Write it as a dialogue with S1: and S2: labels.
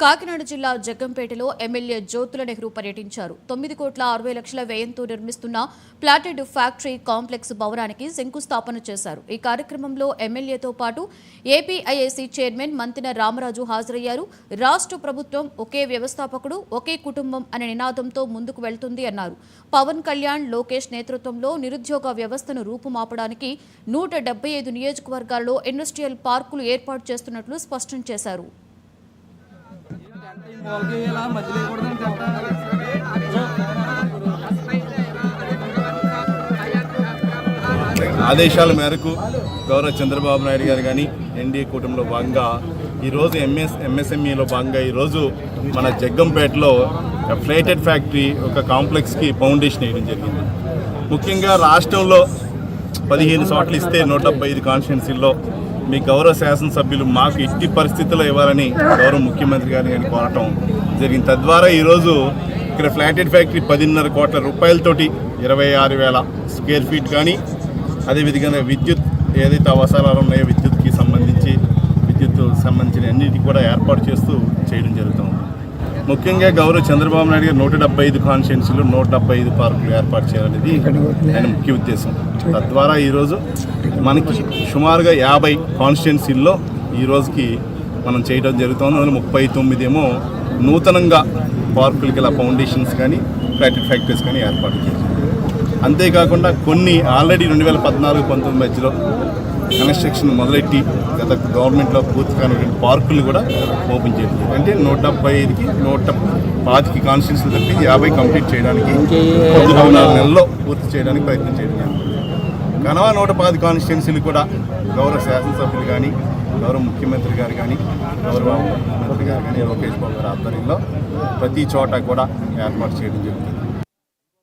S1: కాకినాడ జిల్లా జగ్గంపేటలో ఎమ్మెల్యే జ్యోతుల నెహ్రూ పర్యటించారు. 9,60,00,000 వ్యయంతో నిర్మిస్తున్న ప్లాటెడ్ ఫ్యాక్టరీ కాంప్లెక్స్ భవనానికి శంకుస్థాపన చేశారు. ఈ కార్యక్రమంలో ఎమ్మెల్యేతో పాటు ఏపీఐఐసీ చైర్మన్ మంతిన రామరాజు హాజరయ్యారు. రాష్ట్ర ప్రభుత్వం ఒకే వ్యవస్థాపకుడు ఒకే కుటుంబం అనే నినాదంతో ముందుకు వెళ్తుంది అన్నారు. పవన్ కళ్యాణ్, లోకేష్ నేతృత్వంలో నిరుద్యోగ వ్యవస్థను రూపుమాపడానికి 175 నియోజకవర్గాల్లో ఇండస్ట్రియల్ పార్కులు ఏర్పాటు చేస్తున్నట్లు స్పష్టం చేశారు.
S2: ఆదేశాల మేరకు గౌరవ చంద్రబాబు నాయుడు గారు కానీ ఎన్డీఏ కూటమిలో భాగంగా ఈరోజు ఎంఎస్ఎంఈలో భాగంగా ఈరోజు మన జగ్గంపేటలో ప్లేటెడ్ ఫ్యాక్టరీ ఒక కాంప్లెక్స్కి ఫౌండేషన్ వేయడం జరిగింది. ముఖ్యంగా రాష్ట్రంలో 15 చోట్ల ఇస్తే 175 కాన్స్టిట్యున్సీల్లో మీ గౌరవ శాసనసభ్యులు మాకు ఎట్టి పరిస్థితుల్లో ఇవ్వాలని గౌరవ ముఖ్యమంత్రి గారిని కోరటం జరిగింది. తద్వారా ఈరోజు ఇక్కడ ప్లాటెడ్ ఫ్యాక్టరీ 10.5 కోట్ల రూపాయలతోటి 26,000 స్క్వేర్ ఫీట్ కానీ అదేవిధంగా విద్యుత్ ఏదైతే అవసరాలు ఉన్నాయో విద్యుత్కి సంబంధించిన అన్నిటికీ కూడా ఏర్పాటు చేస్తూ చేయడం జరుగుతుంది. ముఖ్యంగా గౌరవ చంద్రబాబు నాయుడు గారు 175 కాన్స్టిట్యున్సీలు 175 పార్కులు ఏర్పాటు చేయాలనేది ఆయన ముఖ్య ఉద్దేశం. తద్వారా ఈరోజు మనకి సుమారుగా 50 కాన్స్టిట్యున్సీల్లో ఈ రోజుకి మనం చేయడం జరుగుతుంది. అందులో 39 ఏమో నూతనంగా పార్కులకి ఇలా ఫౌండేషన్స్ కానీ ప్లాటెడ్ ఫ్యాక్టరీస్ కానీ ఏర్పాటు చేయాలి. అంతేకాకుండా కొన్ని ఆల్రెడీ 2014-19 మధ్యలో కన్స్ట్రక్షన్ మొదలెట్టి గత గవర్నమెంట్లో పూర్తి కానిటువంటి పార్కులు కూడా ఓపెన్ చేయడం. అంటే 175కి 125 కాన్స్టిట్యున్సీలు తప్పి 50 కంప్లీట్ చేయడానికి 4 నెలల్లో పూర్తి చేయడానికి ప్రయత్నం చేయడం. కనవ 110 కాన్స్టిట్యున్సీలు కూడా గౌరవ శాసనసభ్యులు కానీ గౌరవ ముఖ్యమంత్రి గారు కానీ గౌరవ మంత్రి గారు కానీ లోకేష్ బాబు గారి ఆధ్వర్యంలో ప్రతి చోట కూడా ఏర్పాటు చేయడం జరుగుతుంది.